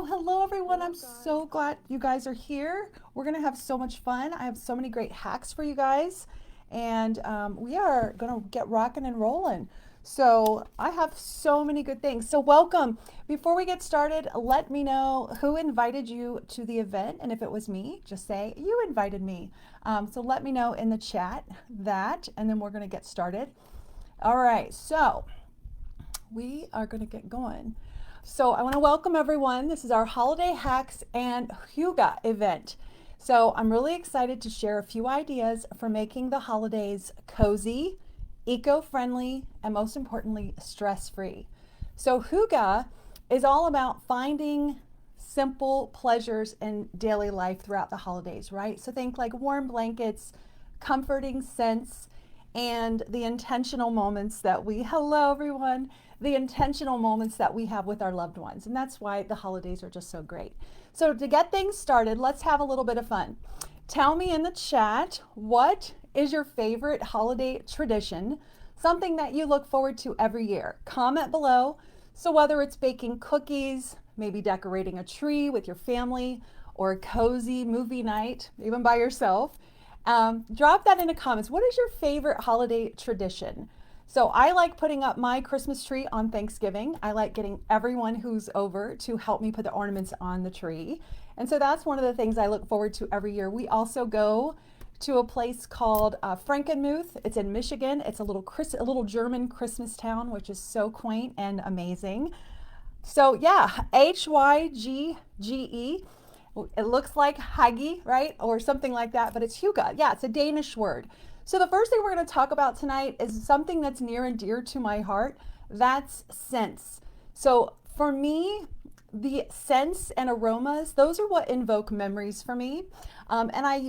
Hello everyone, I'm so glad you guys are here. We're gonna have so much fun. I have so many great hacks for you guys, and we are gonna get rocking and rolling. So I have so many good things. So welcome. Before we get started, let me know who invited you to the event, and if it was me, just say you invited me. So let me know in the chat that, and then we're gonna get started. All right, so we are gonna get going. So I want to welcome everyone. This is our Holiday Hacks and Hygge event. So I'm really excited to share a few ideas for making the holidays cozy, eco-friendly, and most importantly, stress-free. So Hygge is all about finding simple pleasures in daily life throughout the holidays, right? So think like warm blankets, comforting scents, and the intentional moments that hello everyone, the intentional moments that we have with our loved ones. And that's why the holidays are just so great. So to get things started, let's have a little bit of fun. Tell me in the chat, what is your favorite holiday tradition? Something that you look forward to every year. Comment below. So whether it's baking cookies, maybe decorating a tree with your family, or a cozy movie night, even by yourself, drop that in the comments. What is your favorite holiday tradition? So I like putting up my Christmas tree on Thanksgiving. I like getting everyone who's over to help me put the ornaments on the tree. And so that's one of the things I look forward to every year. We also go to a place called Frankenmuth. It's in Michigan. It's a little German Christmas town, which is so quaint and amazing. So yeah, Hygge. It looks like Hygge, right? Or something like that, but it's Hygge. Yeah, it's a Danish word. So the first thing we're going to talk about tonight is something that's near and dear to my heart. That's scents. So for me, the scents and aromas, those are what invoke memories for me.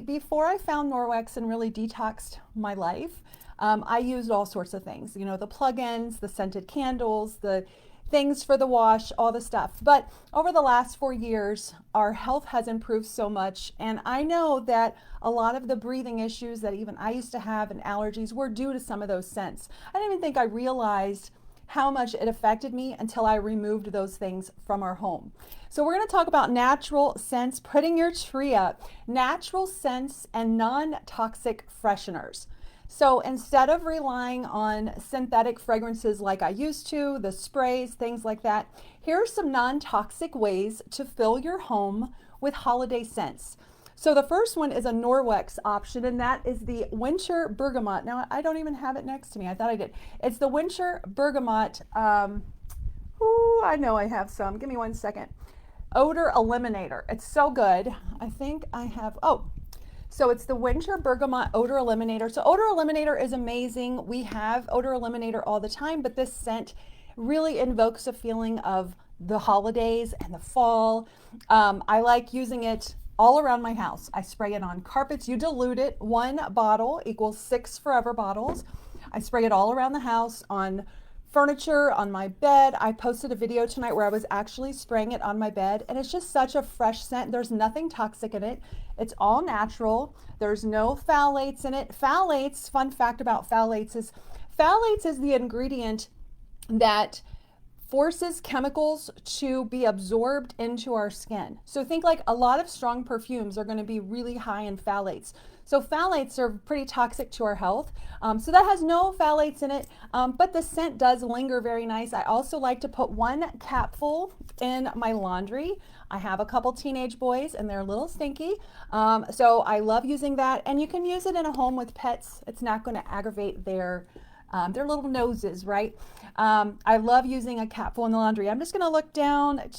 Before I found Norwex and really detoxed my life, I used all sorts of things. You know, the plug-ins, the scented candles, the things for the wash, all the stuff. But over the last 4 years, our health has improved so much. And I know that a lot of the breathing issues that even I used to have and allergies were due to some of those scents. I didn't even think I realized how much it affected me until I removed those things from our home. So we're going to talk about natural scents, putting your tree up, natural scents and non-toxic fresheners. So instead of relying on synthetic fragrances like I used to, the sprays, things like that, here are some non-toxic ways to fill your home with holiday scents. So the first one is a Norwex option, and that is the Winter Bergamot. Now, I don't even have it next to me. I thought I did. It's the Winter Bergamot. I know I have some. Give me 1 second. Odor Eliminator. It's so good. I think I have, so it's the Winter Bergamot Odor Eliminator. So Odor Eliminator is amazing. We have Odor Eliminator all the time, but this scent really invokes a feeling of the holidays and the fall. I like using it all around my house. I spray it on carpets. You dilute it. 1 bottle equals 6 forever bottles. I spray it all around the house, on furniture, on my bed. I posted a video tonight where I was actually spraying it on my bed, and it's just such a fresh scent. There's nothing toxic in it. It's all natural. There's no phthalates in it. Phthalates, fun fact about phthalates is the ingredient that forces chemicals to be absorbed into our skin. So think like a lot of strong perfumes are going to be really high in phthalates. So phthalates are pretty toxic to our health. So that has no phthalates in it, but the scent does linger very nice. I also like to put 1 capful in my laundry. I have a couple teenage boys and they're a little stinky. So I love using that, and you can use it in a home with pets. It's not going to aggravate their little noses, right? I love using a capful in the laundry. I'm just going to look down at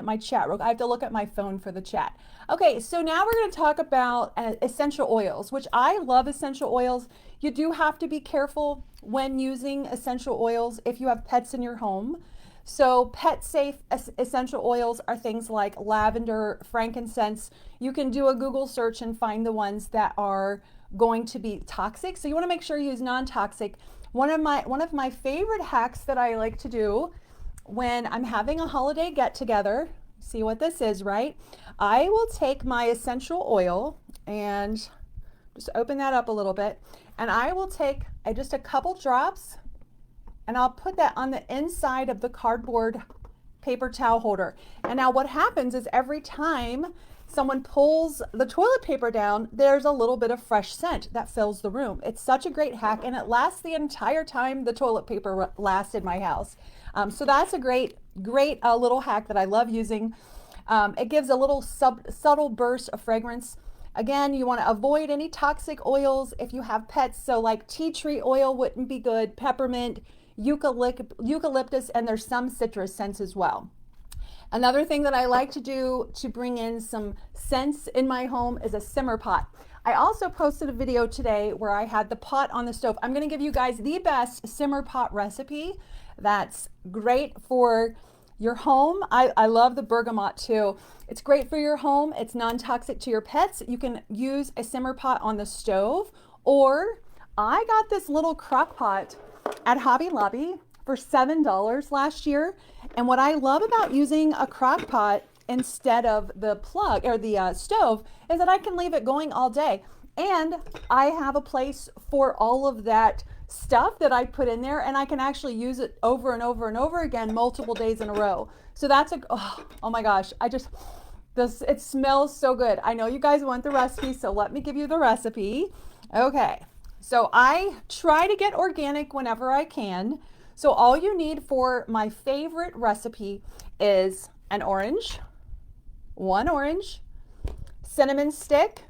my chat. I have to look at my phone for the chat. Okay, so now we're going to talk about essential oils, which I love essential oils. You do have to be careful when using essential oils if you have pets in your home. So pet safe essential oils are things like lavender, frankincense. You can do a Google search and find the ones that are going to be toxic. So you want to make sure you use non-toxic. One of my favorite hacks that I like to do when I'm having a holiday get together, see what this is, right? I will take my essential oil and just open that up a little bit, and I will take just a couple drops and I'll put that on the inside of the cardboard paper towel holder. And now what happens is every time someone pulls the toilet paper down, there's a little bit of fresh scent that fills the room. It's such a great hack, and it lasts the entire time the toilet paper lasts in my house. So that's a great little hack that I love using. It gives a little subtle burst of fragrance. Again, you want to avoid any toxic oils if you have pets. So like tea tree oil wouldn't be good, peppermint, eucalyptus, and there's some citrus scents as well. Another thing that I like to do to bring in some scents in my home is a simmer pot. I also posted a video today where I had the pot on the stove. I'm going to give you guys the best simmer pot recipe that's great for your home. I love the bergamot too. It's great for your home. It's non-toxic to your pets. You can use a simmer pot on the stove, or I got this little crock pot at Hobby Lobby for $7 last year. And what I love about using a crock pot instead of the plug or the stove is that I can leave it going all day. And I have a place for all of that stuff that I put in there, and I can actually use it over and over and over again multiple days in a row. So that's oh my gosh, it smells so good. I know you guys want the recipe, so let me give you the recipe. Okay, so I try to get organic whenever I can. So all you need for my favorite recipe is an orange, one orange, cinnamon stick,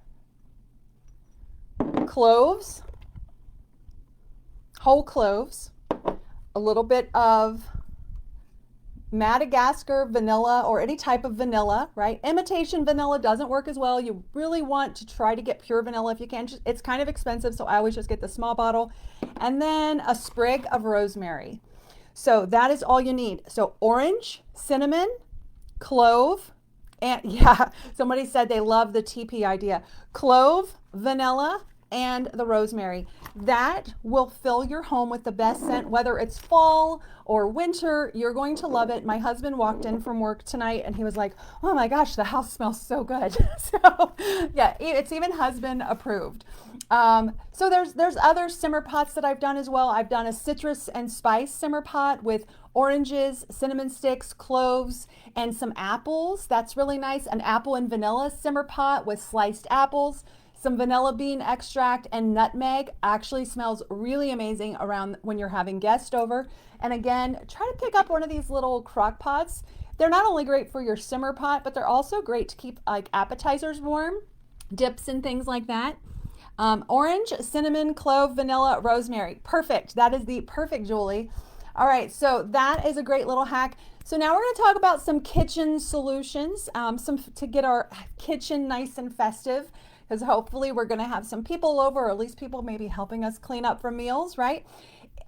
cloves, whole cloves, a little bit of Madagascar vanilla or any type of vanilla, right? Imitation vanilla doesn't work as well. You really want to try to get pure vanilla if you can. It's kind of expensive, so I always just get the small bottle. And then a sprig of rosemary. So that is all you need. So orange, cinnamon, clove, and yeah, somebody said they love the TP idea. Clove, vanilla, and the rosemary. That will fill your home with the best scent, whether it's fall or winter. You're going to love it. My husband walked in from work tonight and he was like, oh my gosh, the house smells so good. So yeah, it's even husband approved. So there's other simmer pots that I've done as well. I've done a citrus and spice simmer pot with oranges, cinnamon sticks, cloves, and some apples. That's really nice. An apple and vanilla simmer pot with sliced apples, some vanilla bean extract, and nutmeg. Actually smells really amazing around when you're having guests over. And again, try to pick up one of these little crock pots. They're not only great for your simmer pot, but they're also great to keep like appetizers warm, dips and things like that. Orange, cinnamon, clove, vanilla, rosemary. Perfect. That is the perfect, Julie. All right, so that is a great little hack. So now we're going to talk about some kitchen solutions, to get our kitchen nice and festive, because hopefully we're going to have some people over, or at least people maybe helping us clean up for meals, right?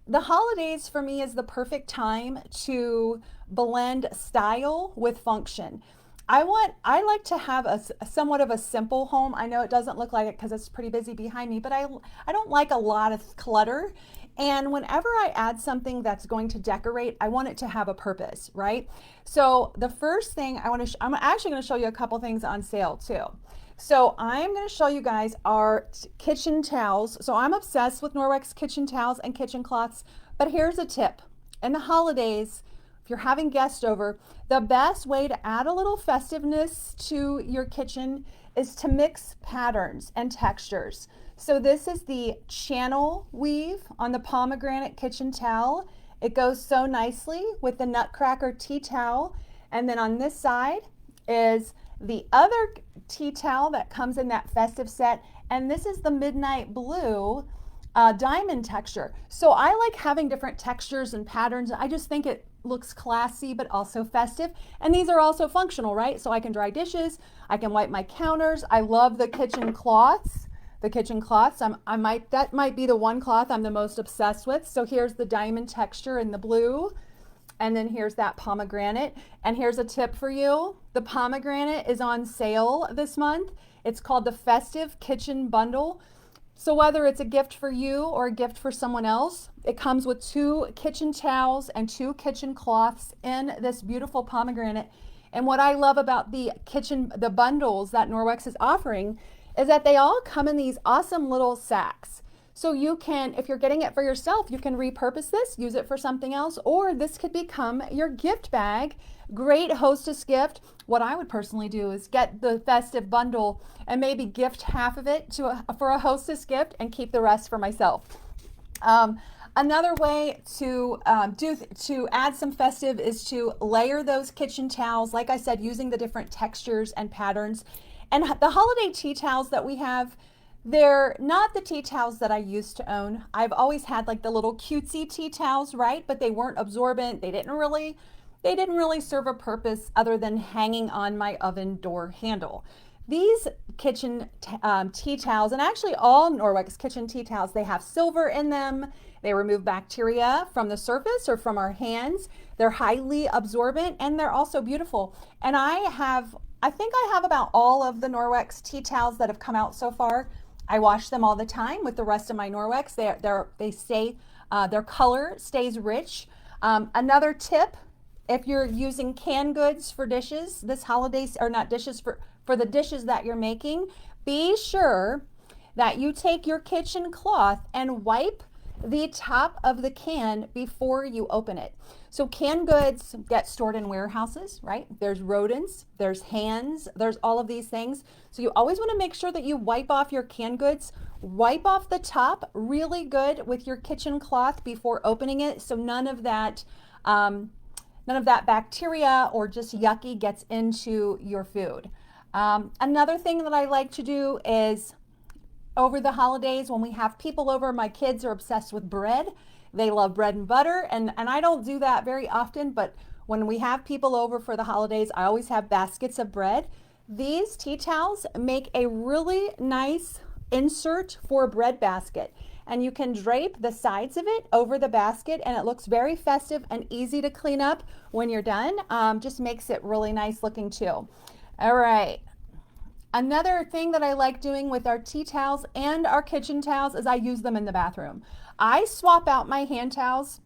The holidays for me is the perfect time to blend style with function. I like to have a somewhat of a simple home. I know it doesn't look like it because it's pretty busy behind me, but I don't like a lot of clutter. And whenever I add something that's going to decorate, I want it to have a purpose, right? So the first thing I'm actually going to show you a couple things on sale too. So I'm going to show you guys our kitchen towels. So I'm obsessed with Norwex kitchen towels and kitchen cloths, but here's a tip. In the holidays, if you're having guests over, the best way to add a little festiveness to your kitchen is to mix patterns and textures. So this is the channel weave on the pomegranate kitchen towel. It goes so nicely with the nutcracker tea towel. And then on this side is the other tea towel that comes in that festive set. And this is the midnight blue diamond texture. So I like having different textures and patterns. I just think it looks classy, but also festive. And these are also functional, right? So I can dry dishes, I can wipe my counters. I love the kitchen cloths. That might be the one cloth I'm the most obsessed with. So here's the diamond texture in the blue. And then here's that pomegranate. And here's a tip for you. The pomegranate is on sale this month. It's called the Festive Kitchen Bundle. So whether it's a gift for you or a gift for someone else, it comes with 2 kitchen towels and 2 kitchen cloths in this beautiful pomegranate. And what I love about the bundles that Norwex is offering is that they all come in these awesome little sacks. So you can, if you're getting it for yourself, you can repurpose this, use it for something else, or this could become your gift bag Great hostess gift. What I would personally do is get the festive bundle and maybe gift half of it for a hostess gift and keep the rest for myself. Another way to to add some festive is to layer those kitchen towels, like I said, using the different textures and patterns. And the holiday tea towels that we have, they're not the tea towels that I used to own. I've always had like the little cutesy tea towels, right? But they weren't absorbent. They didn't really serve a purpose other than hanging on my oven door handle. These kitchen tea towels, and actually all Norwex kitchen tea towels, they have silver in them. They remove bacteria from the surface or from our hands. They're highly absorbent and they're also beautiful. And I think I have about all of the Norwex tea towels that have come out so far. I wash them all the time with the rest of my Norwex. Their color stays rich. Another tip, if you're using canned goods for dishes this holiday, or not dishes, for the dishes that you're making, be sure that you take your kitchen cloth and wipe the top of the can before you open it. So canned goods get stored in warehouses, right? There's rodents, there's hands, there's all of these things. So you always want to make sure that you wipe off your canned goods, wipe off the top really good with your kitchen cloth before opening it, so none of that bacteria or just yucky gets into your food. Another thing that I like to do is over the holidays when we have people over, my kids are obsessed with bread. They love bread and butter, and I don't do that very often, but when we have people over for the holidays, I always have baskets of bread. These tea towels make a really nice insert for a bread basket, and you can drape the sides of it over the basket, and it looks very festive and easy to clean up when you're done. Just makes it really nice looking too. All right. Another thing that I like doing with our tea towels and our kitchen towels is I use them in the bathroom. I swap out my hand towels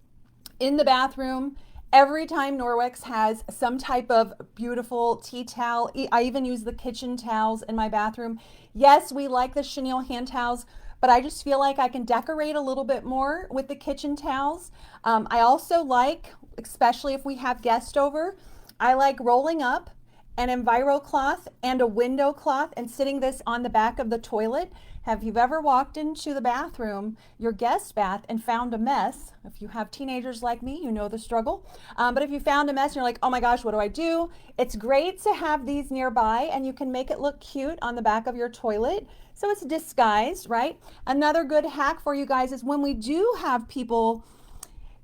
in the bathroom every time Norwex has some type of beautiful tea towel. I even use the kitchen towels in my bathroom. Yes, we like the chenille hand towels, but I just feel like I can decorate a little bit more with the kitchen towels. I also like, especially if we have guests over, I like rolling up an Enviro cloth and a window cloth and sitting this on the back of the toilet. Have you ever walked into the bathroom, your guest bath, and found a mess? If you have teenagers like me, you know the struggle. But if you found a mess and you're like, oh my gosh, what do I do? It's great to have these nearby, and you can make it look cute on the back of your toilet. So it's disguised, right? Another good hack for you guys is when we do have people,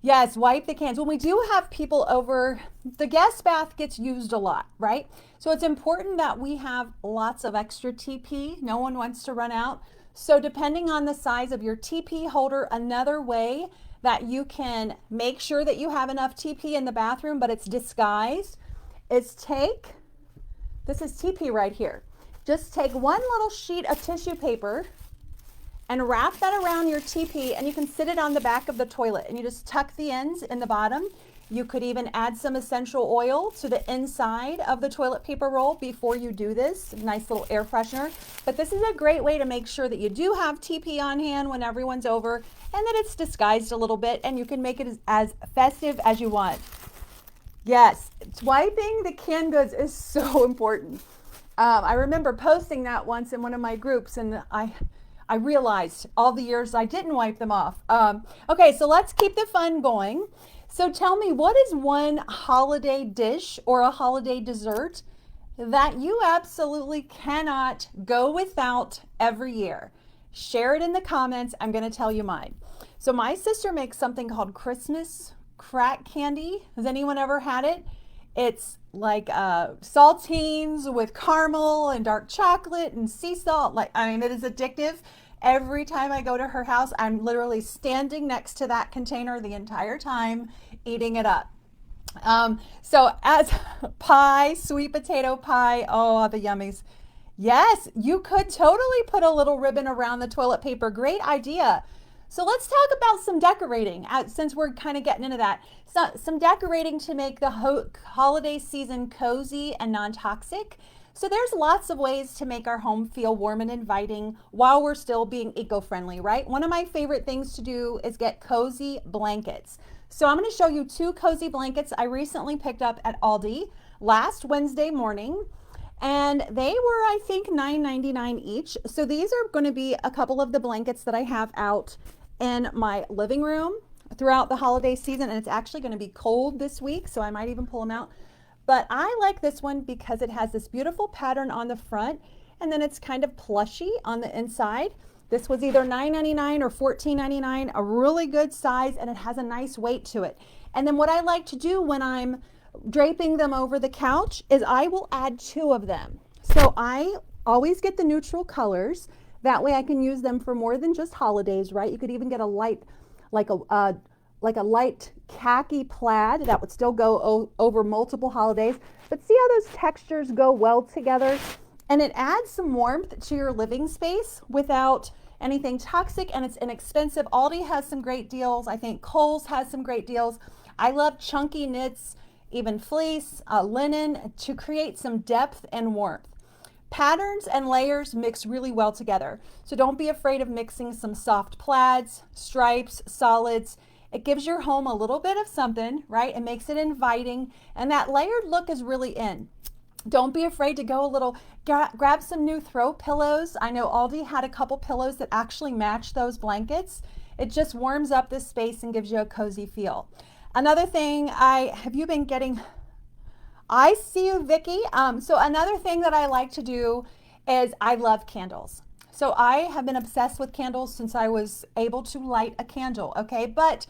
yes, wipe the cans. When we do have people over, the guest bath gets used a lot, right? So it's important that we have lots of extra TP. No one wants to run out. So depending on the size of your TP holder, another way that you can make sure that you have enough TP in the bathroom, but it's disguised, is this is TP right here. Just take one little sheet of tissue paper and wrap that around your TP, and you can sit it on the back of the toilet, and you just tuck the ends in the bottom. You could even add some essential oil to the inside of the toilet paper roll before you do this. Nice little air freshener. But this is a great way to make sure that you do have TP on hand when everyone's over, and that it's disguised a little bit, and you can make it as festive as you want. Yes, wiping the canned goods is so important. I remember posting that once in one of my groups, and I realized all the years I didn't wipe them off. Okay, so let's keep the fun going. So tell me, what is one holiday dish or a holiday dessert that you absolutely cannot go without every year? Share it in the comments. I'm going to tell you mine. So my sister makes something called Christmas crack candy. Has anyone ever had it? It's like saltines with caramel and dark chocolate and sea salt. It is addictive. Every time I go to her house, I'm literally standing next to that container the entire time, eating it up. So as pie, sweet potato pie, oh, the yummies. Yes, you could totally put a little ribbon around the toilet paper. Great idea. So let's talk about some decorating, since we're kind of getting into that. So, some decorating to make the holiday season cozy and non-toxic. So there's lots of ways to make our home feel warm and inviting while we're still being eco-friendly, right? One of my favorite things to do is get cozy blankets. So I'm going to show you two cozy blankets I recently picked up at Aldi last Wednesday morning. And they were, I think, $9.99 each. So these are going to be a couple of the blankets that I have out in my living room throughout the holiday season. And it's actually going to be cold this week, so I might even pull them out. But I like this one because it has this beautiful pattern on the front, and then it's kind of plushy on the inside. This was either $9.99 or $14.99, a really good size, and it has a nice weight to it. And then what I like to do when I'm draping them over the couch is I will add two of them. So I always get the neutral colors. That way I can use them for more than just holidays, right? You could even get a light, like a light khaki plaid that would still go over multiple holidays. But see how those textures go well together? And it adds some warmth to your living space without anything toxic, and it's inexpensive. Aldi has some great deals. I think Kohl's has some great deals. I love chunky knits, even fleece, linen, to create some depth and warmth. Patterns and layers mix really well together. So don't be afraid of mixing some soft plaids, stripes, solids. It gives your home a little bit of something, right? It makes it inviting, and that layered look is really in. Don't be afraid to go a little, grab some new throw pillows. I know Aldi had a couple pillows that actually match those blankets. It just warms up this space and gives you a cozy feel. Another thing, have you been getting, I see you, Vicky. So another thing that I like to do is I love candles. So I have been obsessed with candles since I was able to light a candle, okay? But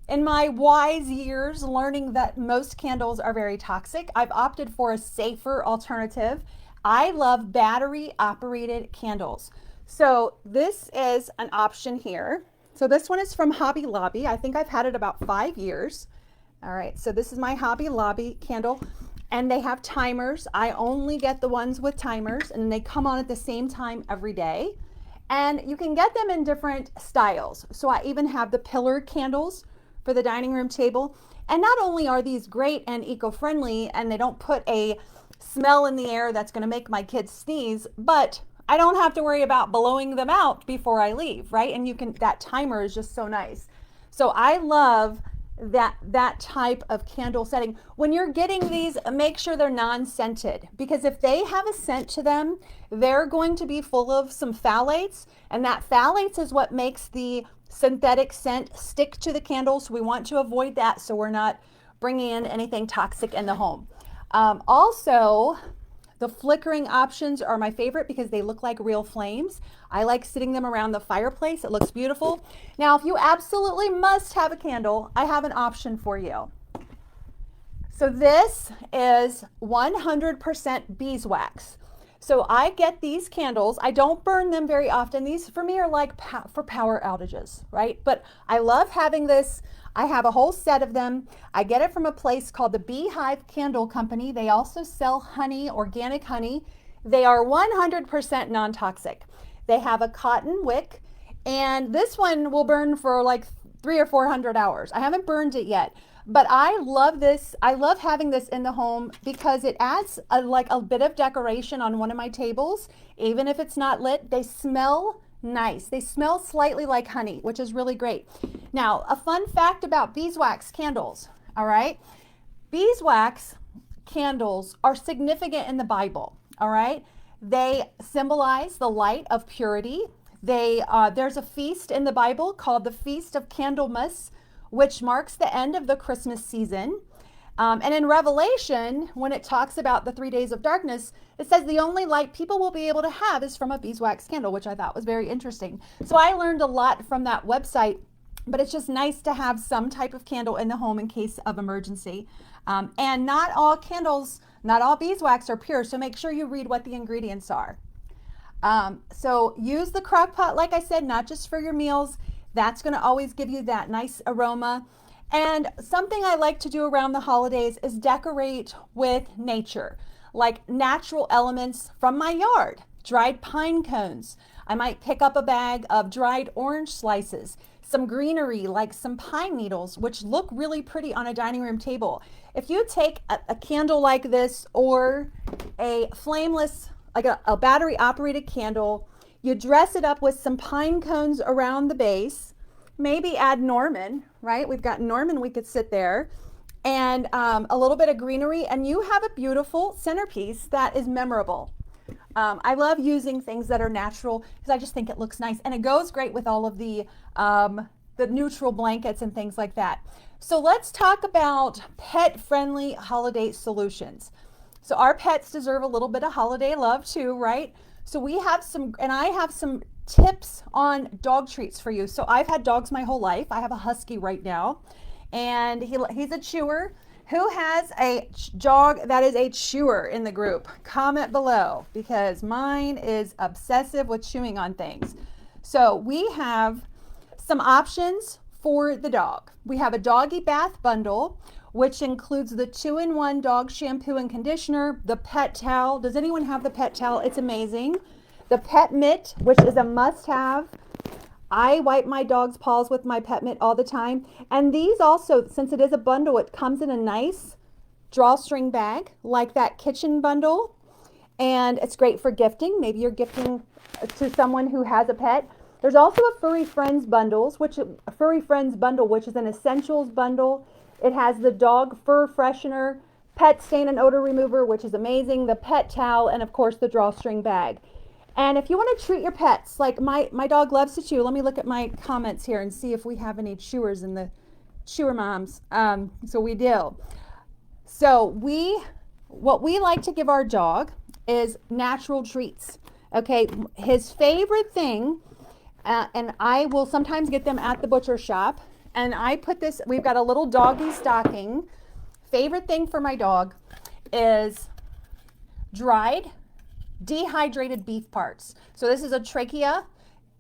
in my wise years, learning that most candles are very toxic, I've opted for a safer alternative. I love battery operated candles. So this is an option here. So this one is from Hobby Lobby. I think I've had it about 5 years. All right, so this is my Hobby Lobby candle, and they have timers. I only get the ones with timers, and they come on at the same time every day. And you can get them in different styles. So I even have the pillar candles for the dining room table. And not only are these great and eco-friendly, and they don't put a smell in the air that's going to make my kids sneeze, but I don't have to worry about blowing them out before I leave, right? And that timer is just so nice. So I love that type of candle setting. When you're getting these, make sure they're non-scented, because if they have a scent to them, they're going to be full of some phthalates, and that phthalates is what makes the synthetic scent stick to the candle. So we want to avoid that, so we're not bringing in anything toxic in the home. Also, the flickering options are my favorite because they look like real flames. I like sitting them around the fireplace. It looks beautiful. Now, if you absolutely must have a candle, I have an option for you. So this is 100% beeswax. So I get these candles. I don't burn them very often. These for me are like for power outages, right? But I love having this. I have a whole set of them. I get it from a place called the Beehive Candle Company. They also sell honey, organic honey. They are 100% non-toxic. They have a cotton wick, and this one will burn for like 300 or 400 hours. I haven't burned it yet, but I love this. I love having this in the home because it adds like a bit of decoration on one of my tables. Even if it's not lit, they smell nice. They smell slightly like honey, which is really great. Now, a fun fact about beeswax candles, all right? Beeswax candles are significant in the Bible, all right? They symbolize the light of purity. There's a feast in the Bible called the Feast of Candlemas, which marks the end of the Christmas season. And in Revelation, when it talks about the 3 days of darkness, it says the only light people will be able to have is from a beeswax candle, which I thought was very interesting. So I learned a lot from that website, but it's just nice to have some type of candle in the home in case of emergency. And not all candles, not all beeswax are pure, so make sure you read what the ingredients are. So use the crock pot, like I said, not just for your meals. That's going to always give you that nice aroma. And something I like to do around the holidays is decorate with nature, like natural elements from my yard, dried pine cones. I might pick up a bag of dried orange slices, some greenery like some pine needles, which look really pretty on a dining room table. If you take a candle like this or a flameless, like a battery operated candle, you dress it up with some pine cones around the base, maybe add Norman, right? We've got Norman, we could sit there, and a little bit of greenery, and you have a beautiful centerpiece that is memorable. I love using things that are natural because I just think it looks nice, and it goes great with all of the neutral blankets and things like that. So let's talk about pet-friendly holiday solutions. So our pets deserve a little bit of holiday love too, right? So we have some, and I have some tips on dog treats for you. So I've had dogs my whole life. I have a husky right now, and he's a chewer. Who has a dog that is a chewer in the group? Comment below, because mine is obsessive with chewing on things. So we have some options for the dog. We have a doggy bath bundle, which includes the 2-in-1 dog shampoo and conditioner, the pet towel. Does anyone have the pet towel? It's amazing. The pet mitt, which is a must-have. I wipe my dog's paws with my pet mitt all the time. And these also, since it is a bundle, it comes in a nice drawstring bag, like that kitchen bundle. And it's great for gifting. Maybe you're gifting to someone who has a pet. There's also a Furry Friends bundle, which is an essentials bundle. It has the dog fur freshener, pet stain and odor remover, which is amazing, the pet towel, and of course the drawstring bag. And if you want to treat your pets, like my dog loves to chew. Let me look at my comments here and see if we have any chewers in the chewer moms. So we do. So what we like to give our dog is natural treats. Okay, his favorite thing, and I will sometimes get them at the butcher shop, and I put this, we've got a little doggy stocking. Favorite thing for my dog is dried, dehydrated beef parts. So this is a trachea.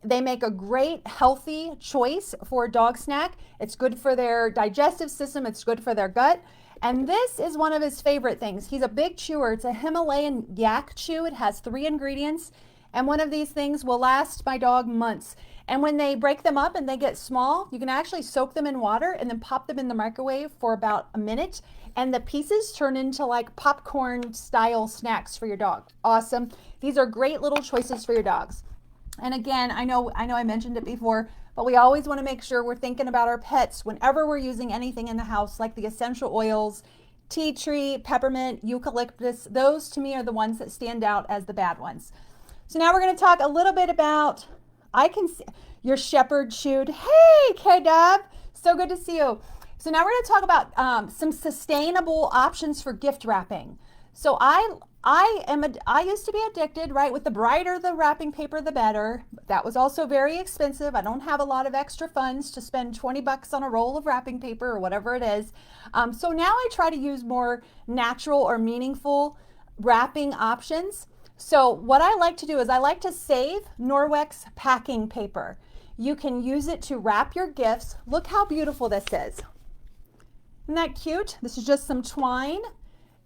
They make a great healthy choice for a dog snack. It's good for their digestive system. It's good for their gut. And this is one of his favorite things. He's a big chewer. It's a Himalayan yak chew. It has 3 ingredients. And one of these things will last my dog months. And when they break them up and they get small, you can actually soak them in water and then pop them in the microwave for about a minute. And the pieces turn into like popcorn style snacks for your dog. Awesome. These are great little choices for your dogs. And again, I know I mentioned it before, but we always want to make sure we're thinking about our pets whenever we're using anything in the house, like the essential oils, tea tree, peppermint, eucalyptus. Those to me are the ones that stand out as the bad ones. So now we're going to talk a little bit about, I can see your shepherd chewed. Hey, K-Dub, so good to see you. So now we're going to talk about some sustainable options for gift wrapping. So I used to be addicted, right? With the brighter the wrapping paper, the better. That was also very expensive. I don't have a lot of extra funds to spend 20 bucks on a roll of wrapping paper or whatever it is. So now I try to use more natural or meaningful wrapping options. So what I like to do is I like to save Norwex packing paper. You can use it to wrap your gifts. Look how beautiful this is. Isn't that cute? This is just some twine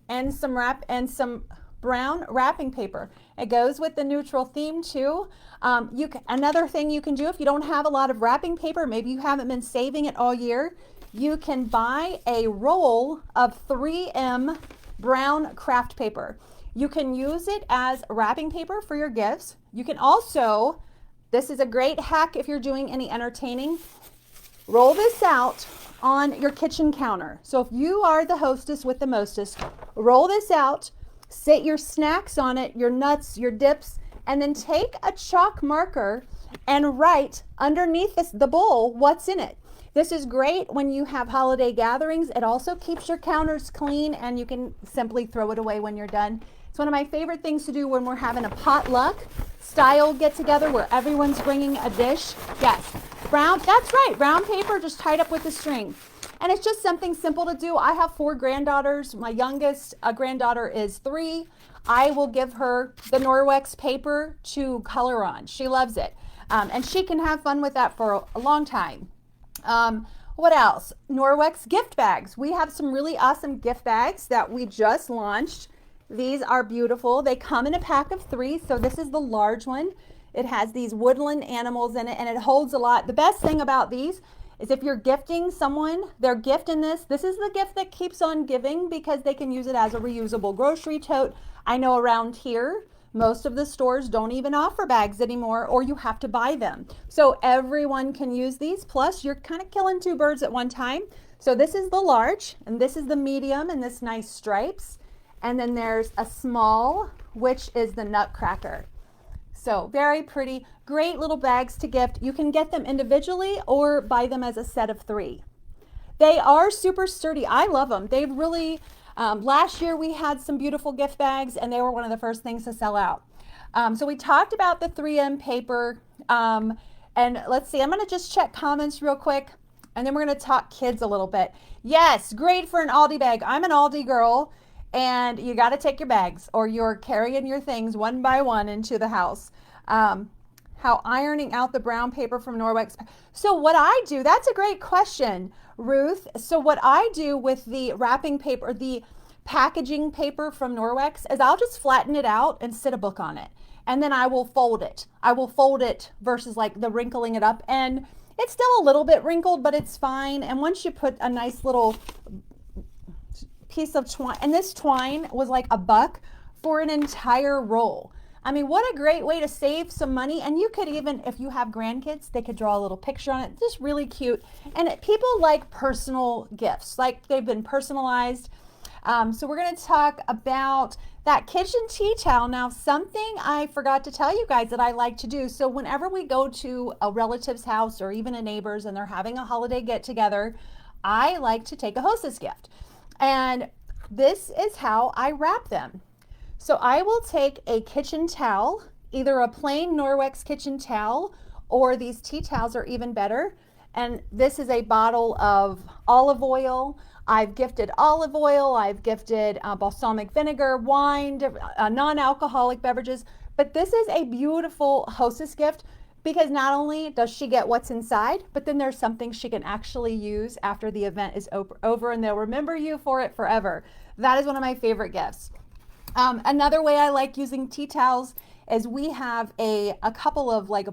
and some brown wrapping paper. It goes with the neutral theme too. Another thing you can do if you don't have a lot of wrapping paper, maybe you haven't been saving it all year, you can buy a roll of 3M brown craft paper. You can use it as wrapping paper for your gifts. You can also, this is a great hack if you're doing any entertaining, roll this out on your kitchen counter. So if you are the hostess with the mostest, roll this out, sit your snacks on it, your nuts, your dips, and then take a chalk marker and write underneath the bowl what's in it. This is great when you have holiday gatherings. It also keeps your counters clean, and you can simply throw it away when you're done. It's one of my favorite things to do when we're having a potluck style get together where everyone's bringing a dish. Yes, brown, that's right, brown paper just tied up with a string. And it's just something simple to do. I have 4 granddaughters. My youngest granddaughter is 3. I will give her the Norwex paper to color on. She loves it. And she can have fun with that for a long time. What else? Norwex gift bags. We have some really awesome gift bags that we just launched. These are beautiful. They come in a pack of 3. So this is the large one. It has these woodland animals in it, and it holds a lot. The best thing about these is if you're gifting someone their gift in this is the gift that keeps on giving because they can use it as a reusable grocery tote. I know around here, Most of the stores don't even offer bags anymore, or you have to buy them. So everyone can use these. Plus, you're kind of killing two birds at one time. So this is the large, and this is the medium in this nice stripes. And then there's a small, which is the nutcracker. So very pretty, great little bags to gift. You can get them individually or buy them as a set of 3. They are super sturdy. I love them. They've really, last year we had some beautiful gift bags and they were one of the first things to sell out. So we talked about the 3M paper. And let's see, I'm going to just check comments real quick and then we're going to talk kids a little bit. Yes, great for an Aldi bag. I'm an Aldi girl. And you got to take your bags or you're carrying your things one by one into the house. How ironing out the brown paper from Norwex. So what I do, that's a great question, Ruth. So what I do with the wrapping paper, the packaging paper from Norwex is I'll just flatten it out and sit a book on it. And then I will fold it. I will fold it versus like the wrinkling it up. And it's still a little bit wrinkled, but it's fine. And once you put a nice little piece of twine, and this twine was like $1 for an entire roll. I mean, what a great way to save some money. And you could even, if you have grandkids, they could draw a little picture on it. Just really cute. And people like personal gifts, like they've been personalized. So we're going to talk about that kitchen tea towel. Now, something I forgot to tell you guys that I like to do. So whenever we go to a relative's house or even a neighbor's and they're having a holiday get together, I like to take a hostess gift. And this is how I wrap them. So I will take a kitchen towel, either a plain Norwex kitchen towel or these tea towels are even better. And this is a bottle of olive oil. I've gifted olive oil. I've gifted balsamic vinegar, wine, non-alcoholic beverages. But this is a beautiful hostess gift because not only does she get what's inside, but then there's something she can actually use after the event is over and they'll remember you for it forever. That is one of my favorite gifts. Another way I like using tea towels is we have a couple of like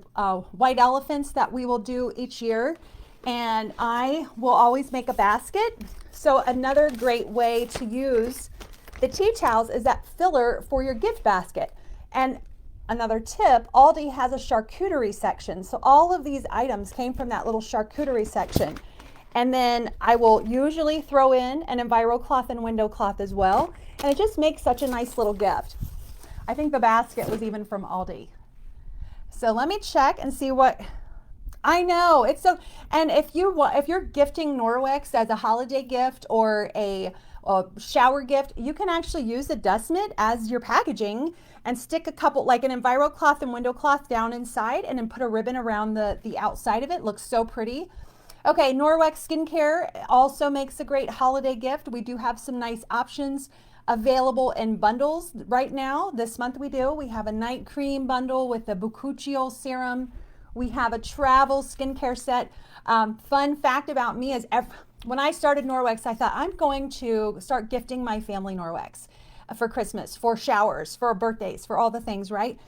white elephants that we will do each year. And I will always make a basket. So another great way to use the tea towels is that filler for your gift basket. And another tip, Aldi has a charcuterie section. So all of these items came from that little charcuterie section. And then I will usually throw in an enviro cloth and window cloth as well. And it just makes such a nice little gift. I think the basket was even from Aldi. So let me check and see what, I know it's so, and if you're gifting Norwex as a holiday gift or a shower gift, you can actually use the dust mitt as your packaging and stick a couple, like an enviro cloth and window cloth down inside and then put a ribbon around the outside of it. Looks so pretty. Okay, Norwex skincare also makes a great holiday gift. We do have some nice options available in bundles right now. This month we do. We have a night cream bundle with the Bucuccio serum. We have a travel skincare set. Fun fact about me is when I started Norwex, I thought I'm going to start gifting my family Norwex for Christmas, for showers, for birthdays, for all the things, right?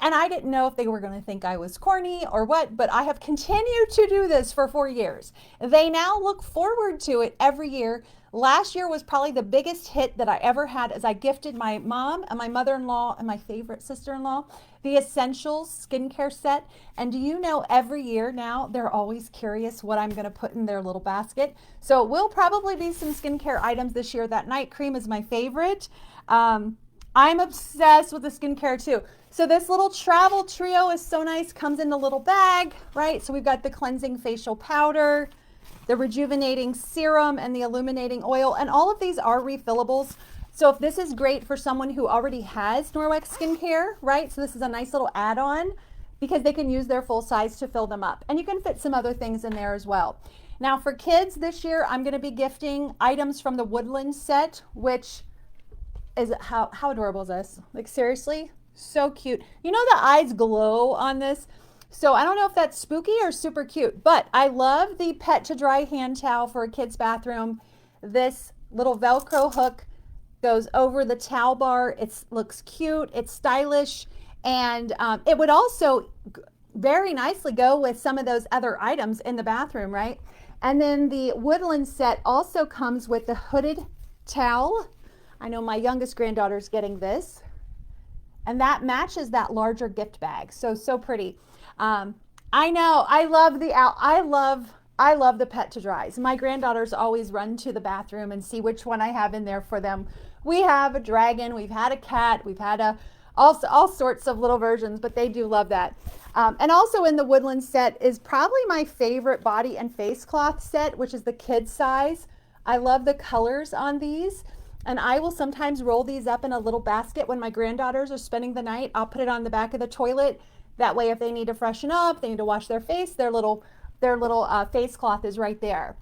And I didn't know if they were going to think I was corny or what, but I have continued to do this for 4 years. They now look forward to it every year. Last year was probably the biggest hit that I ever had as I gifted my mom and my mother-in-law and my favorite sister-in-law the Essentials skincare set. And do you know, every year now they're always curious what I'm going to put in their little basket. So it will probably be some skincare items this year. That night cream is my favorite. I'm obsessed with the skincare too. So this little travel trio is so nice, comes in a little bag, right? So we've got the cleansing facial powder, the rejuvenating serum, and the illuminating oil. And all of these are refillables. So if this is great for someone who already has Norwex skincare, right? So this is a nice little add-on because they can use their full size to fill them up. And you can fit some other things in there as well. Now for kids this year, I'm gonna be gifting items from the Woodland set, which is, how adorable is this? Like seriously, so cute. You know the eyes glow on this? So I don't know if that's spooky or super cute, but I love the pet to dry hand towel for a kid's bathroom. This little Velcro hook goes over the towel bar. It looks cute, it's stylish, and it would also very nicely go with some of those other items in the bathroom, right? And then the Woodland set also comes with the hooded towel. I know my youngest granddaughter's getting this. And that matches that larger gift bag. So pretty. I know, I love the pet to dries. My granddaughters always run to the bathroom and see which one I have in there for them. We have a dragon, we've had a cat, we've had all sorts of little versions, but they do love that. And also in the woodland set is probably my favorite body and face cloth set, which is the kid size. I love the colors on these. And I will sometimes roll these up in a little basket when my granddaughters are spending the night. I'll put it on the back of the toilet. That way, if they need to freshen up, they need to wash their face, their little face cloth is right there.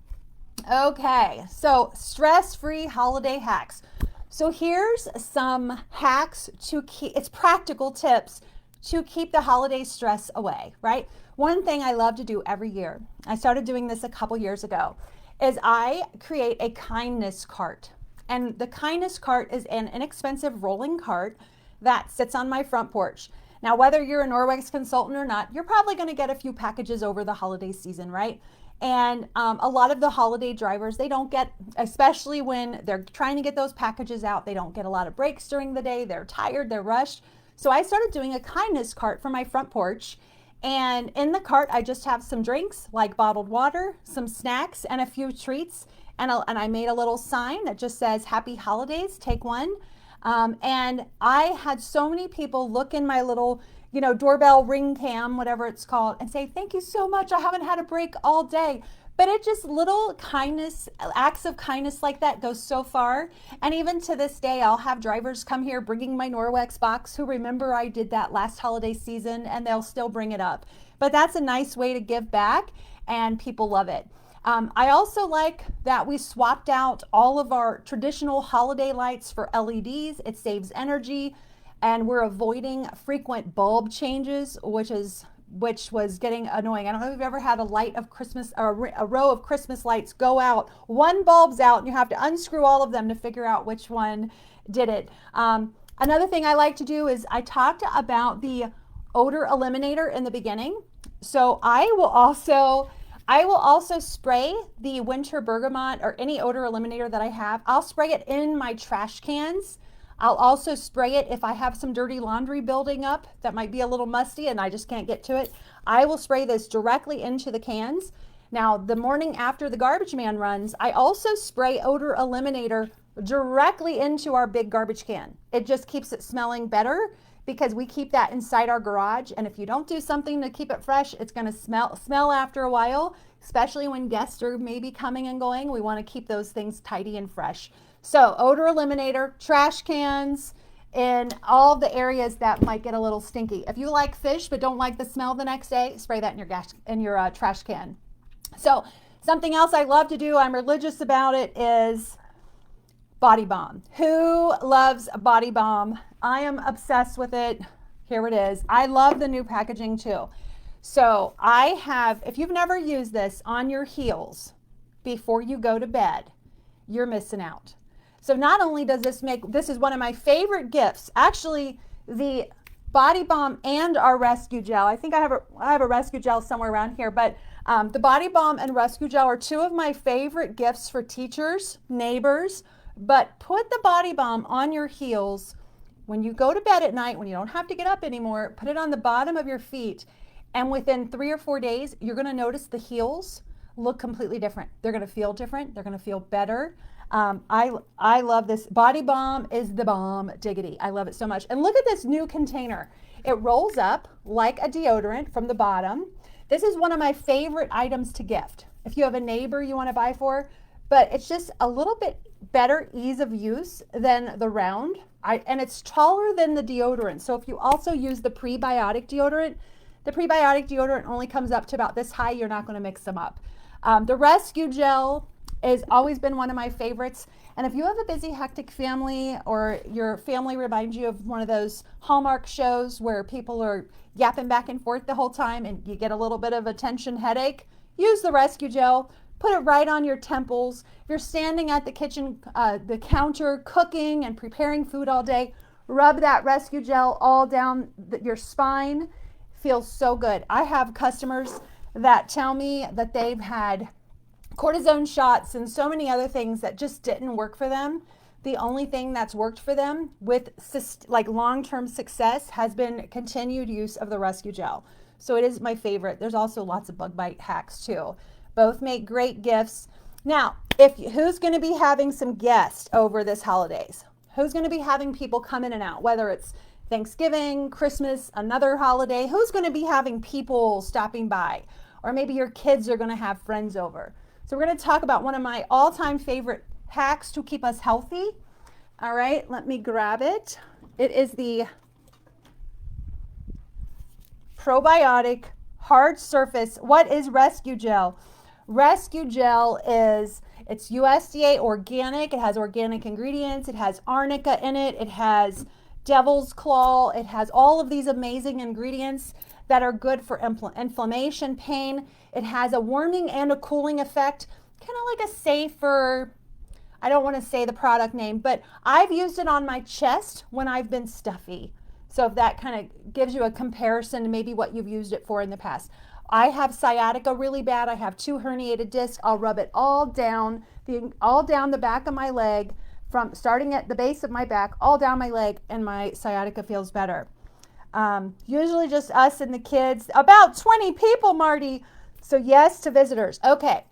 Okay, so stress-free holiday hacks. So here's some hacks to keep, it's practical tips to keep the holiday stress away, right? One thing I love to do every year, I started doing this a couple years ago, is I create a kindness cart. And the kindness cart is an inexpensive rolling cart that sits on my front porch. Now, whether you're a Norwex consultant or not, you're probably going to get a few packages over the holiday season, right? And a lot of the holiday drivers, they don't get, especially when they're trying to get those packages out, they don't get a lot of breaks during the day. They're tired, they're rushed. So I started doing a kindness cart for my front porch. And in the cart, I just have some drinks like bottled water, some snacks, and a few treats. And I made a little sign that just says, Happy Holidays, take one. And I had so many people look in my little, doorbell ring cam, whatever it's called, and say, thank you so much. I haven't had a break all day. But it just little kindness, acts of kindness like that goes so far. And even to this day, I'll have drivers come here bringing my Norwex box who remember I did that last holiday season, and they'll still bring it up. But that's a nice way to give back, and people love it. I also like that we swapped out all of our traditional holiday lights for LEDs. It saves energy, and we're avoiding frequent bulb changes, which was getting annoying. I don't know if you've ever had a light of Christmas or a row of Christmas lights go out. One bulb's out, and you have to unscrew all of them to figure out which one did it. Another thing I like to do is I talked about the odor eliminator in the beginning. So I will also spray the winter bergamot or any odor eliminator that I have. I'll spray it in my trash cans. I'll also spray it if I have some dirty laundry building up that might be a little musty and I just can't get to it. I will spray this directly into the cans. Now, the morning after the garbage man runs, I also spray odor eliminator directly into our big garbage can. It just keeps it smelling better because we keep that inside our garage. And if you don't do something to keep it fresh, it's going to smell after a while, especially when guests are maybe coming and going. We want to keep those things tidy and fresh. So odor eliminator, trash cans, in all the areas that might get a little stinky. If you like fish but don't like the smell the next day, spray that in your trash can. So something else I love to do, I'm religious about it, is body balm. Who loves body balm? I am obsessed with it. Here it is. I love the new packaging too. So I have, if you've never used this on your heels before you go to bed, you're missing out. So not only does this is one of my favorite gifts, actually the body balm and our rescue gel. I think I have a rescue gel somewhere around here, but the body balm and rescue gel are two of my favorite gifts for teachers, neighbors. But put the body balm on your heels when you go to bed at night, when you don't have to get up anymore. Put it on the bottom of your feet, and within 3 or 4 days, you're going to notice the heels look completely different. They're going to feel different. They're going to feel better. I love this. Body balm is the bomb, diggity. I love it so much. And look at this new container. It rolls up like a deodorant from the bottom. This is one of my favorite items to gift. If you have a neighbor you want to buy for, but it's just a little bit better ease of use than the round. And it's taller than the deodorant. So if you also use the prebiotic deodorant, the prebiotic deodorant only comes up to about this high. You're not going to mix them up. The rescue gel has always been one of my favorites. And if you have a busy, hectic family, or your family reminds you of one of those Hallmark shows where people are yapping back and forth the whole time and you get a little bit of a tension headache, use the rescue gel. Put it right on your temples. If you're standing at the kitchen, the counter, cooking and preparing food all day, rub that rescue gel all down your spine. Feels so good. I have customers that tell me that they've had cortisone shots and so many other things that just didn't work for them. The only thing that's worked for them with like long-term success has been continued use of the rescue gel. So it is my favorite. There's also lots of bug bite hacks too. Both make great gifts. Now, who's going to be having some guests over this holidays? Who's going to be having people come in and out, whether it's Thanksgiving, Christmas, another holiday? Who's going to be having people stopping by? Or maybe your kids are going to have friends over. So we're going to talk about one of my all-time favorite hacks to keep us healthy. All right, let me grab it. It is the Probiotic Hard Surface. What is Rescue Gel? Rescue Gel it's USDA organic. It has organic ingredients. It has arnica in it. It has devil's claw. It has all of these amazing ingredients that are good for inflammation, pain. It has a warming and a cooling effect, kind of like a safer, I don't want to say the product name, but I've used it on my chest when I've been stuffy. So if that kind of gives you a comparison to maybe what you've used it for in the past. I have sciatica really bad. I have 2 herniated discs. I'll rub it all down the back of my leg, from starting at the base of my back, all down my leg, and my sciatica feels better. Usually just us and the kids, about 20 people, Marty. So yes to visitors. Okay,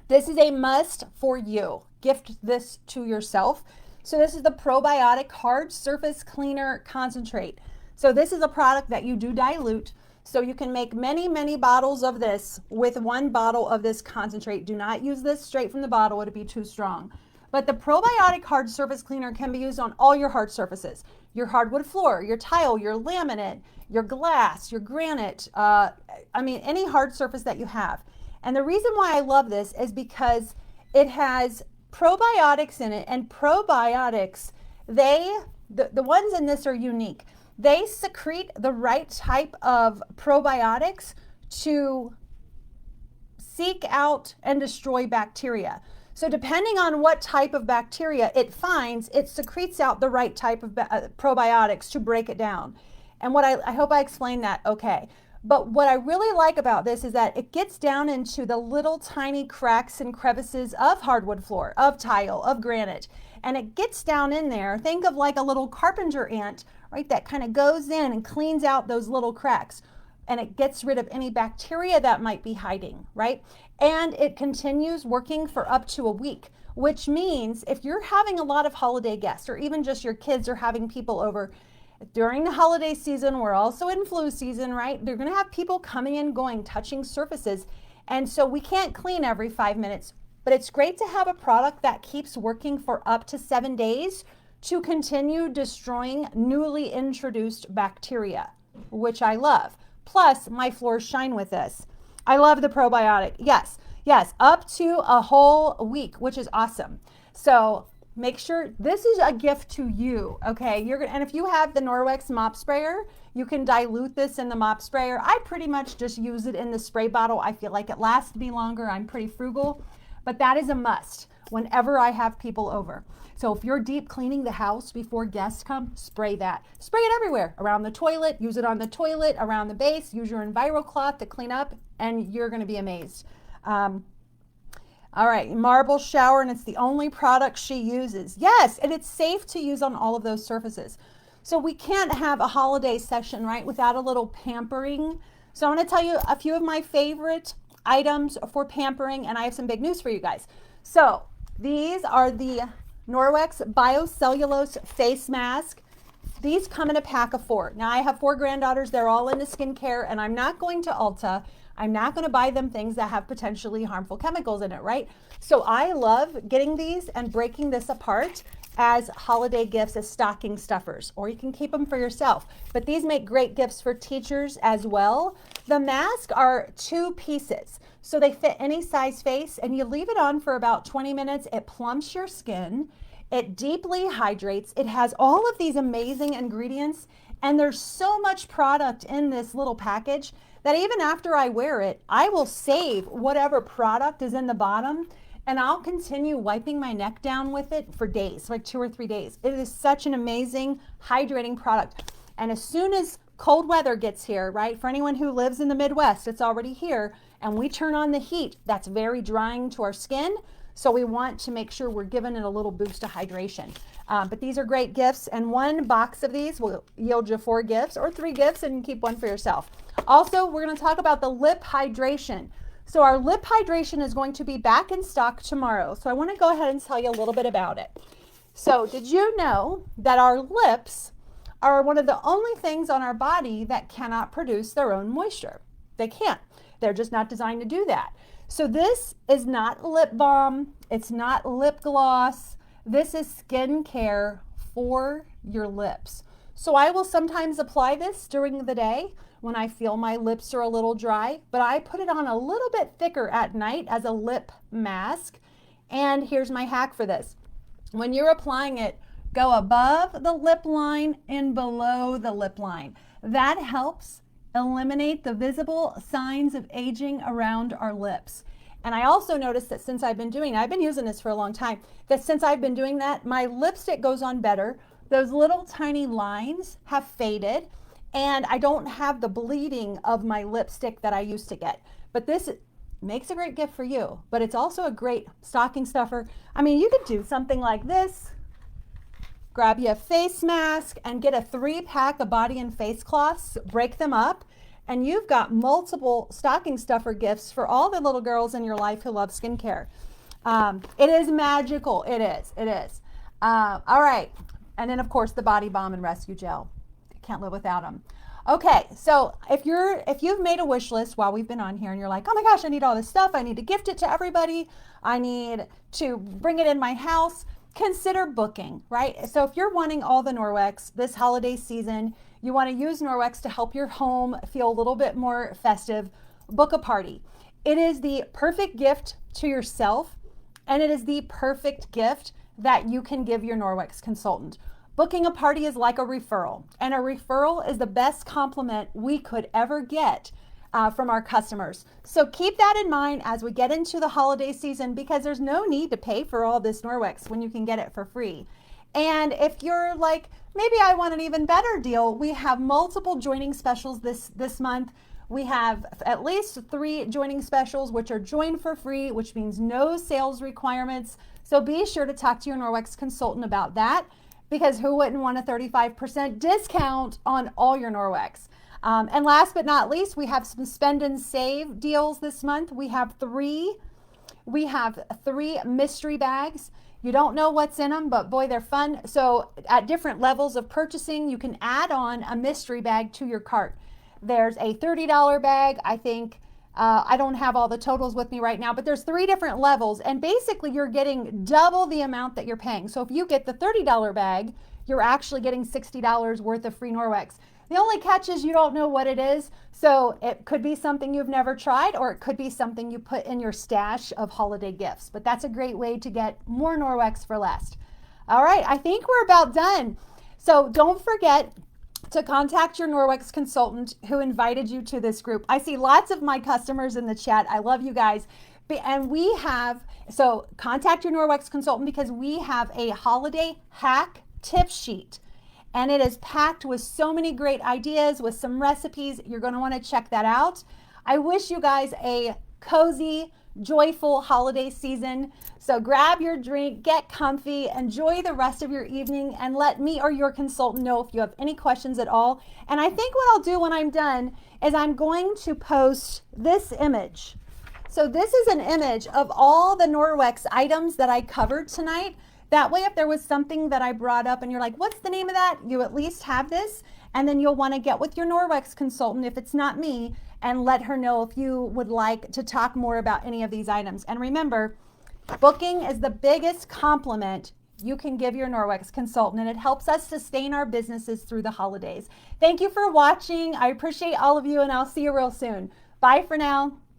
this is a must for you. Gift this to yourself. So this is the Probiotic Hard Surface Cleaner Concentrate. So this is a product that you do dilute. So you can make many, many bottles of this with 1 bottle of this concentrate. Do not use this straight from the bottle. It'd be too strong. But the Probiotic Hard Surface Cleaner can be used on all your hard surfaces. Your hardwood floor, your tile, your laminate, your glass, your granite, any hard surface that you have. And the reason why I love this is because it has probiotics in it, and probiotics, the ones in this are unique. They secrete the right type of probiotics to seek out and destroy bacteria. So depending on what type of bacteria it finds, it secretes out the right type of probiotics to break it down. And what I hope I explained that okay. But what I really like about this is that it gets down into the little tiny cracks and crevices of hardwood floor, of tile, of granite. And it gets down in there. Think of like a little carpenter ant, right? That kind of goes in and cleans out those little cracks. And it gets rid of any bacteria that might be hiding, right? And it continues working for up to a week, which means if you're having a lot of holiday guests, or even just your kids are having people over during the holiday season, we're also in flu season, right? They're going to have people coming and going, touching surfaces. And so we can't clean every 5 minutes, but it's great to have a product that keeps working for up to 7 days to continue destroying newly introduced bacteria, which I love. Plus, my floors shine with this. I love the probiotic. Yes, up to a whole week, which is awesome. So make sure this is a gift to you, okay? And if you have the Norwex mop sprayer, you can dilute this in the mop sprayer. I pretty much just use it in the spray bottle. I feel like it lasts me longer. I'm pretty frugal, but that is a must whenever I have people over. So if you're deep cleaning the house before guests come, spray that. Spray it everywhere, around the toilet, use it on the toilet, around the base, use your EnviroCloth to clean up, and you're gonna be amazed. All right, marble shower, and it's the only product she uses. Yes, and it's safe to use on all of those surfaces. So we can't have a holiday session, right, without a little pampering. So I'm gonna tell you a few of my favorite items for pampering, and I have some big news for you guys. So these are the Norwex Biocellulose face mask. These come in a pack of 4. Now I have 4 granddaughters. They're all into skincare, and I'm not going to Ulta. I'm not going to buy them things that have potentially harmful chemicals in it, right? So I love getting these and breaking this apart as holiday gifts, as stocking stuffers, or you can keep them for yourself. But these make great gifts for teachers as well. The masks are 2 pieces, so they fit any size face, and you leave it on for about 20 minutes. It plumps your skin. It deeply hydrates. It has all of these amazing ingredients, and there's so much product in this little package that even after I wear it, I will save whatever product is in the bottom, and I'll continue wiping my neck down with it for days, like 2 or 3 days. It is such an amazing hydrating product. And as soon as cold weather gets here, right, for anyone who lives in the Midwest, it's already here, and we turn on the heat, that's very drying to our skin. So we want to make sure we're giving it a little boost of hydration. But these are great gifts, and one box of these will yield you 4 gifts or 3 gifts, and you keep one for yourself. Also, we're going to talk about the lip hydration. So our lip hydration is going to be back in stock tomorrow. So I want to go ahead and tell you a little bit about it. So did you know that our lips are one of the only things on our body that cannot produce their own moisture? They can't. They're just not designed to do that. So this is not lip balm. It's not lip gloss. This is skincare for your lips. So I will sometimes apply this during the day when I feel my lips are a little dry, but I put it on a little bit thicker at night as a lip mask. And here's my hack for this. When you're applying it, go above the lip line and below the lip line. That helps eliminate the visible signs of aging around our lips. And I also noticed that since I've been using this for a long time, that since I've been doing that, my lipstick goes on better. Those little tiny lines have faded, and I don't have the bleeding of my lipstick that I used to get. But this makes a great gift for you, but it's also a great stocking stuffer. I mean, you could do something like this. Grab you a face mask and get a 3-pack of body and face cloths, break them up, and you've got multiple stocking stuffer gifts for all the little girls in your life who love skincare. It is magical. It is. All right. And then, of course, the body balm and rescue gel. Can't live without them. Okay, so if you've made a wish list while we've been on here and you're like, oh my gosh, I need all this stuff. I need to gift it to everybody. I need to bring it in my house. Consider booking, right? So if you're wanting all the Norwex this holiday season, you want to use Norwex to help your home feel a little bit more festive, book a party. It is the perfect gift to yourself, and it is the perfect gift that you can give your Norwex consultant. Booking a party is like a referral, and a referral is the best compliment we could ever get from our customers. So keep that in mind as we get into the holiday season, because there's no need to pay for all this Norwex when you can get it for free. And if you're like, maybe I want an even better deal, we have multiple joining specials this month. We have at least 3 joining specials, which are join for free, which means no sales requirements. So be sure to talk to your Norwex consultant about that, because who wouldn't want a 35% discount on all your Norwex? And last but not least, we have some spend and save deals this month. We have 3 mystery bags. You don't know what's in them, but boy, they're fun. So at different levels of purchasing, you can add on a mystery bag to your cart. There's a $30 bag, I think. I don't have all the totals with me right now, but there's 3 different levels, and basically you're getting double the amount that you're paying. So if you get the $30 bag, you're actually getting $60 worth of free Norwex. The only catch is you don't know what it is. So it could be something you've never tried, or it could be something you put in your stash of holiday gifts. But that's a great way to get more Norwex for less. All right, I think we're about done. So don't forget to contact your Norwex consultant who invited you to this group. I see lots of my customers in the chat. I love you guys. And so contact your Norwex consultant, because we have a holiday hack tip sheet. And it is packed with so many great ideas, with some recipes. You're going to want to check that out. I wish you guys a cozy, joyful holiday season. So grab your drink, get comfy, enjoy the rest of your evening, and let me or your consultant know if you have any questions at all. And I think what I'll do when I'm done is I'm going to post this image. So this is an image of all the Norwex items that I covered tonight. That way, if there was something that I brought up and you're like, what's the name of that? You at least have this, and then you'll want to get with your Norwex consultant, if it's not me, and let her know if you would like to talk more about any of these items. And remember, booking is the biggest compliment you can give your Norwex consultant, and it helps us sustain our businesses through the holidays. Thank you for watching. I appreciate all of you, and I'll see you real soon. Bye for now.